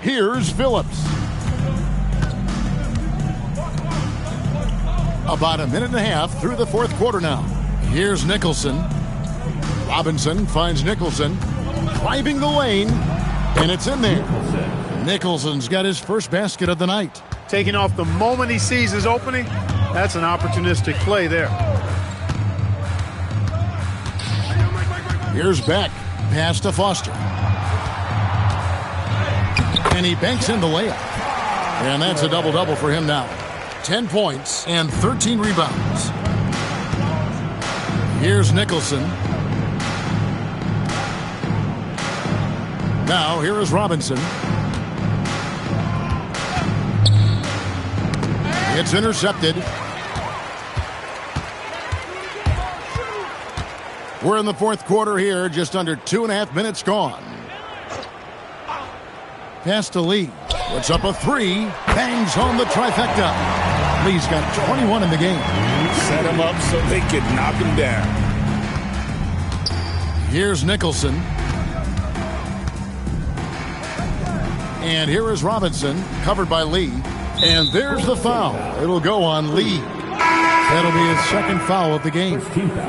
Here's Phillips. About a minute and a half through the fourth quarter now. Here's Nicholson. Robinson finds Nicholson. Driving the lane. And it's in there. Nicholson's got his first basket of the night. Taking off the moment he sees his opening. That's an opportunistic play there. Here's Beck. Pass to Foster. And he banks in the layup. And that's a double-double for him now. 10 points and 13 rebounds. Here's Nicholson. Now here is Robinson. It's intercepted. We're in the fourth quarter here, just under 2.5 minutes gone. Pass to Lee. Puts up a 3. Bangs home the trifecta. Lee's got 21 in the game. Set him up so they could knock him down. Here's Nicholson. And here is Robinson, covered by Lee. And there's the foul. It'll go on Lee. That'll be his second foul of the game.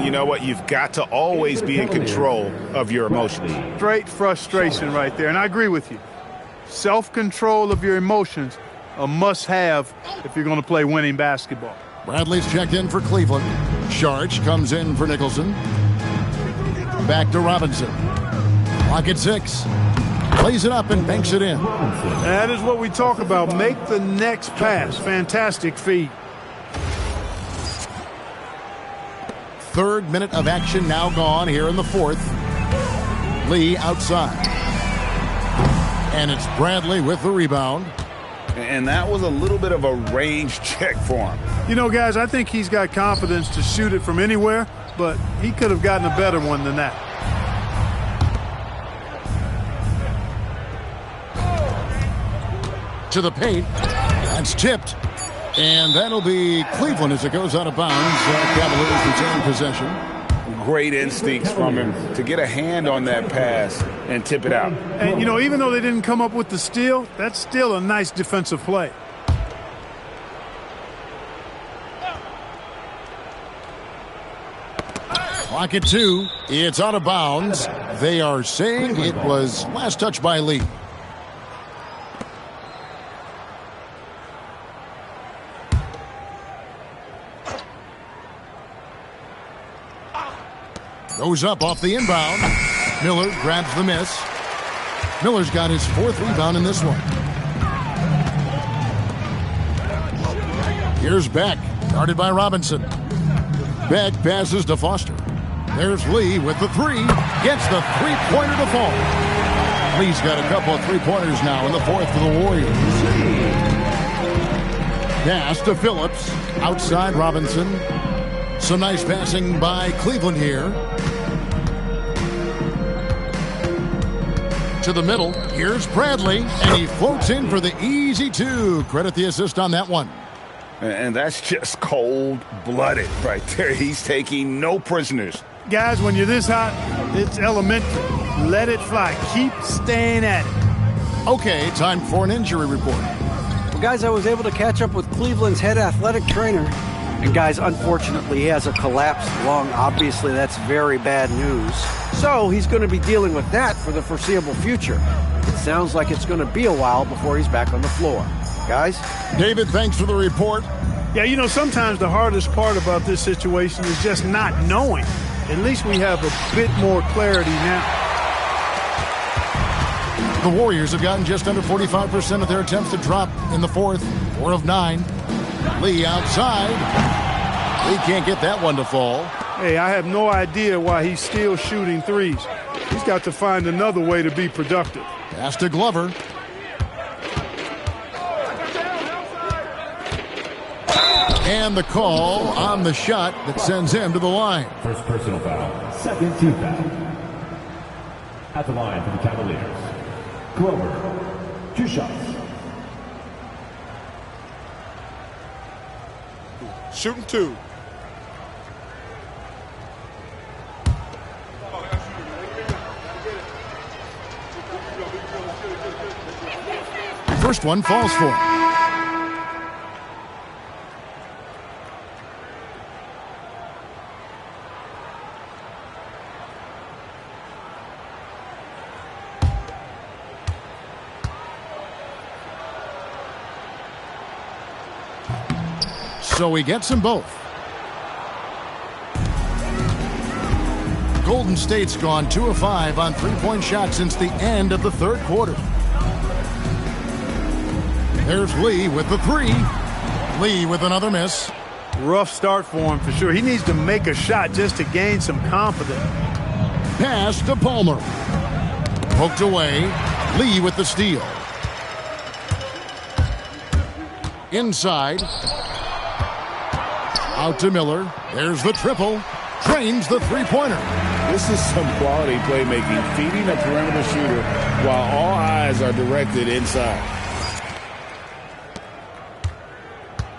You know what? You've got to always be in control of your emotions. Straight frustration right there, and I agree with you. Self-control of your emotions, a must-have if you're going to play winning basketball. Bradley's checked in for Cleveland. Sharch comes in for Nicholson. Back to Robinson. Clock at 6. Plays it up and banks it in. That is what we talk about. Make the next pass. Fantastic feed. Third minute of action now gone here in the fourth. Lee outside. And it's Bradley with the rebound. And that was a little bit of a range check for him. You know, guys, I think he's got confidence to shoot it from anywhere, but he could have gotten a better one than that. To the paint. That's tipped. And that'll be Cleveland as it goes out of bounds. Cavaliers retain possession. Great instincts from him to get a hand on that pass and tip it out. And, you know, even though they didn't come up with the steal, that's still a nice defensive play. Clock at 2. It's out of bounds. They are saying it was last touch by Lee. Goes up off the inbound. Miller grabs the miss. Miller's got his 4th rebound in this one. Here's Beck, guarded by Robinson. Beck passes to Foster. There's Lee with the 3. Gets the three-pointer to fall. Lee's got a couple of three-pointers now in the 4th for the Warriors. Pass to Phillips. Outside Robinson. Some nice passing by Cleveland here. To the middle. Here's Bradley, and he floats in for the easy 2. Credit the assist on that one. And that's just cold-blooded right there. He's taking no prisoners. Guys, when you're this hot, it's elementary. Let it fly. Keep staying at it. Okay, time for an injury report. Well, guys, I was able to catch up with Cleveland's head athletic trainer. And, guys, unfortunately, he has a collapsed lung. Obviously, that's very bad news. So he's going to be dealing with that for the foreseeable future. It sounds like it's going to be a while before he's back on the floor. Guys? David, thanks for the report. Yeah, you know, sometimes the hardest part about this situation is just not knowing. At least we have a bit more clarity now. The Warriors have gotten just under 45% of their attempts to drop in the 4th. 4 of 9. Lee outside. Lee can't get that one to fall. Hey, I have no idea why he's still shooting threes. He's got to find another way to be productive. Pass to Glover. And the call on the shot that sends him to the line. First personal foul. Second team foul. At the line for the Cavaliers. Glover. 2 shots. Shooting 2. First one falls for him. So he gets them both. Golden State's gone 2 of 5 on three-point shots since the end of the 3rd quarter. There's Lee with the 3. Lee with another miss. Rough start for him for sure. He needs to make a shot just to gain some confidence. Pass to Palmer. Poked away. Lee with the steal. Inside. Out to Miller. There's the triple. Drains the three-pointer. This is some quality playmaking, feeding a perimeter shooter while all eyes are directed inside.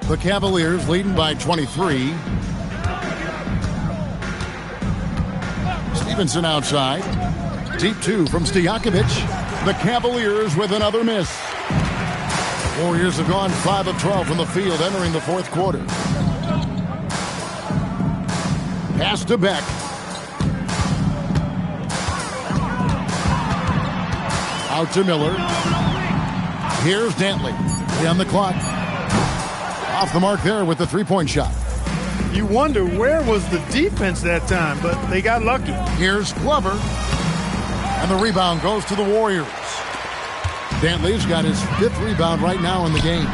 The Cavaliers leading by 23. Stevenson outside. Deep 2 from Stojakovic. The Cavaliers with another miss. Warriors have gone 5 of 12 from the field entering the 4th quarter. Pass to Beck. Out to Miller. Here's Dantley. On the clock. Off the mark there with the three-point shot. You wonder where was the defense that time, but they got lucky. Here's Glover. And the rebound goes to the Warriors. Dantley's got his 5th rebound right now in the game.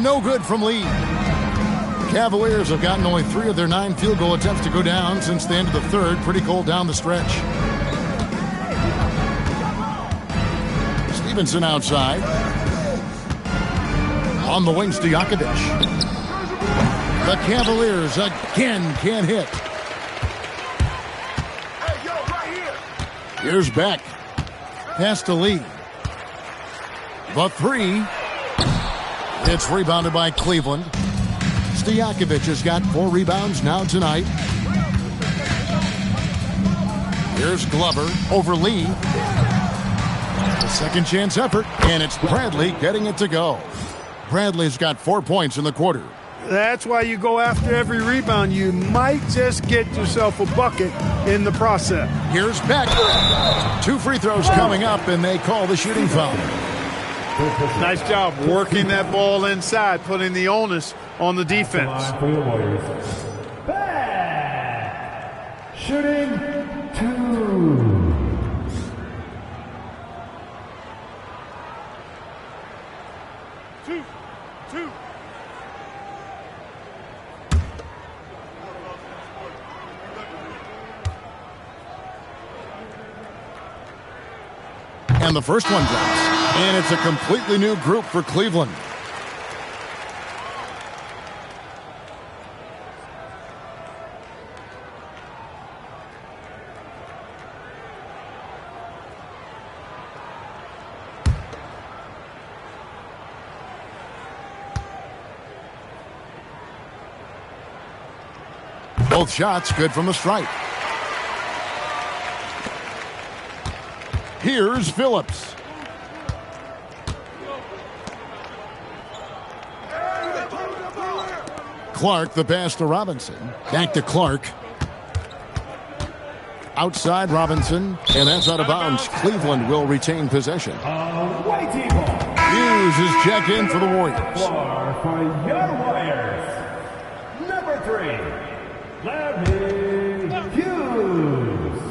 No good from Lee. Cavaliers have gotten only 3 of their 9 field goal attempts to go down since the end of the 3rd. Pretty cold down the stretch. Stevenson outside. On the wing, Stojakovic. The Cavaliers again can't hit. Here's Beck. Pass to Lee. The 3. It's rebounded by Cleveland. Stojakovic has got 4 rebounds now tonight. Here's Glover over Lee. The second chance effort, and it's Bradley getting it to go. Bradley's got 4 points in the quarter. That's why you go after every rebound. You might just get yourself a bucket in the process. Here's Beck. 2 free throws coming up, and they call the shooting foul. Nice job working that ball inside, putting the onus on the defense. For the Warriors. Back. Shooting 2. And the first one drops. And it's a completely new group for Cleveland. Both shots good from the stripe. Here's Phillips. Clark, the pass to Robinson. Back to Clark. Outside Robinson, and that's out of bounds. Cleveland will retain possession. Hughes is checked in for the Warriors. For your Warriors, number 3, Larry Hughes.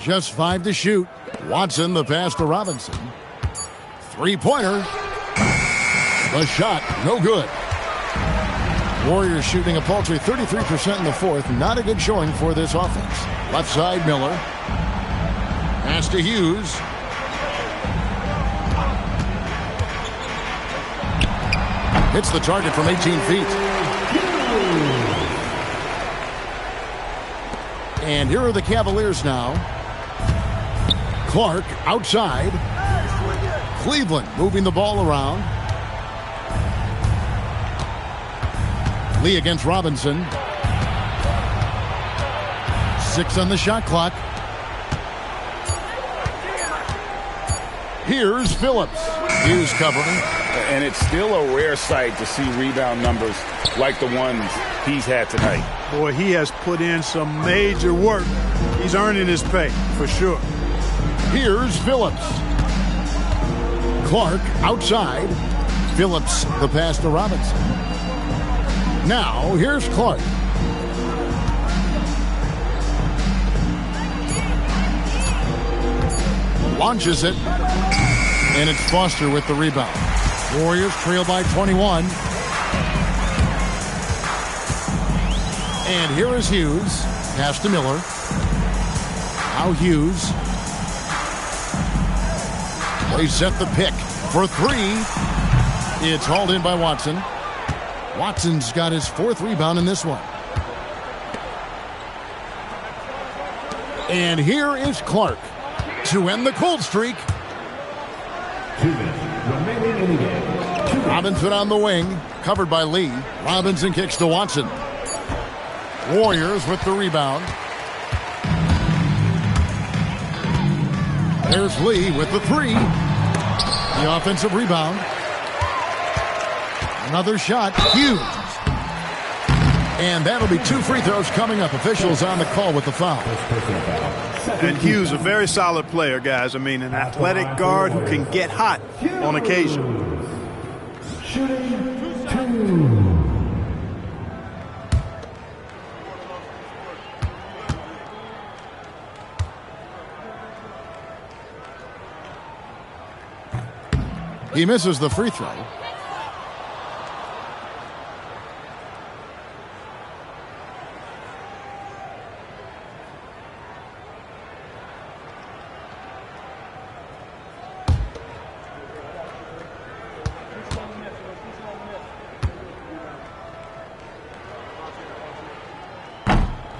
Just 5 to shoot. Watson, the pass to Robinson. 3-pointer. The shot, no good. Warriors shooting a paltry 33% in the fourth. Not a good showing for this offense. Left side, Miller. Pass to Hughes. Hits the target from 18 feet. And here are the Cavaliers now. Clark outside. Cleveland moving the ball around. Lee against Robinson. 6 on the shot clock. Here's Phillips. Hughes covering. And it's still a rare sight to see rebound numbers like the ones he's had tonight. Boy, he has put in some major work. He's earning his pay, for sure. Here's Phillips. Clark outside. Phillips, the pass to Robinson. Now, here's Clark. Launches it. And it's Foster with the rebound. Warriors trail by 21. And here is Hughes. Pass to Miller. Now Hughes. They set the pick for 3. It's hauled in by Watson. Watson's got his 4th rebound in this one. And here is Clark to end the cold streak. 2 minutes remaining in the game. Robinson on the wing, covered by Lee. Robinson kicks to Watson. Warriors with the rebound. There's Lee with the 3. The offensive rebound. Another shot, Hughes. And that'll be 2 free throws coming up. Officials on the call with the foul. And Hughes, a very solid player, guys. I mean, an athletic guard who can get hot on occasion. Shooting 2. He misses the free throw.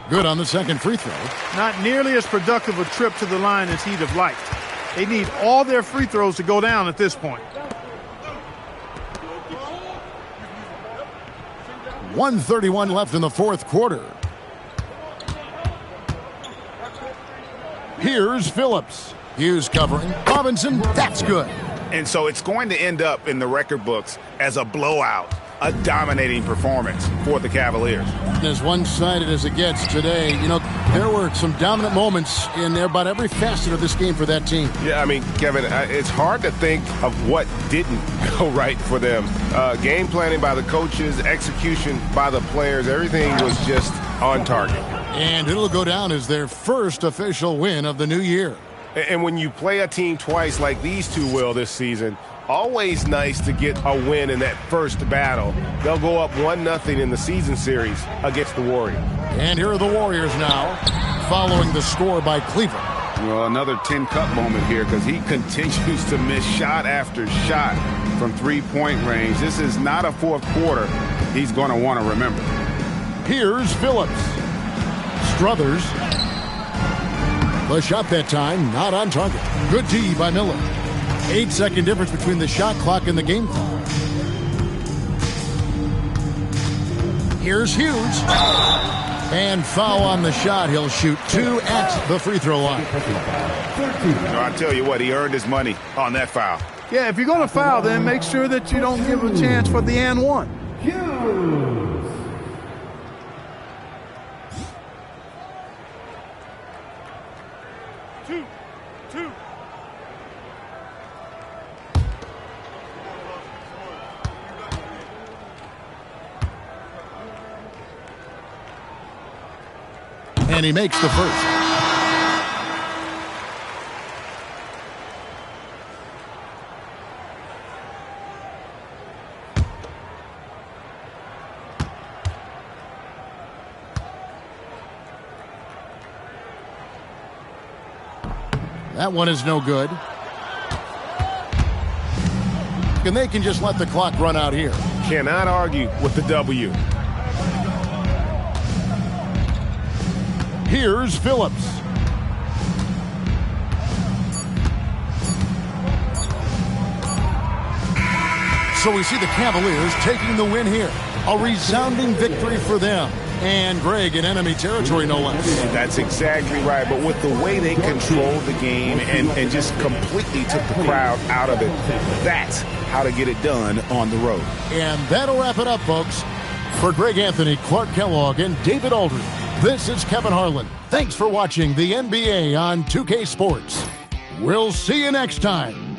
Good on the second free throw. Not nearly as productive a trip to the line as he'd have liked. They need all their free throws to go down at this point. 1:31 left in the fourth quarter. Here's Phillips. Hughes covering. Robinson, that's good. And so it's going to end up in the record books as a blowout. a dominating performance for the Cavaliers. As one-sided as it gets today, there were some dominant moments in about every facet of this game for that team. Yeah, I mean, Kevin, it's hard to think of what didn't go right for them. Game planning by the coaches, execution by the players, everything was just on target. And it'll go down as their first official win of the new year. And when you play a team twice like these two will this season, always nice to get a win in that first battle. They'll go up 1-0 in the season series against the Warriors. And here are the Warriors now, following the score by Cleveland. Well, another tin cup moment here because he continues to miss shot after shot from three-point range. This is not a fourth quarter he's going to want to remember. Here's Phillips. Struthers. The shot that time, not on target. Good D by Miller. 8-second difference between the shot clock and the game clock. Here's Hughes. And foul on the shot. He'll shoot 2 at the free throw line. I tell you what, he earned his money on that foul. Yeah, if you're going to foul, then make sure that you don't give a chance for the and one. Two. And he makes the first. That one is no good. And they can just let the clock run out here. Cannot argue with the W. Here's Phillips. So we see the Cavaliers taking the win here. A resounding victory for them. And Greg in enemy territory, no less. That's exactly right. But with the way they controlled the game and just completely took the crowd out of it, that's how to get it done on the road. And that'll wrap it up, folks. For Greg Anthony, Clark Kellogg, and David Aldridge, this is Kevin Harlan. Thanks for watching the NBA on 2K Sports. We'll see you next time.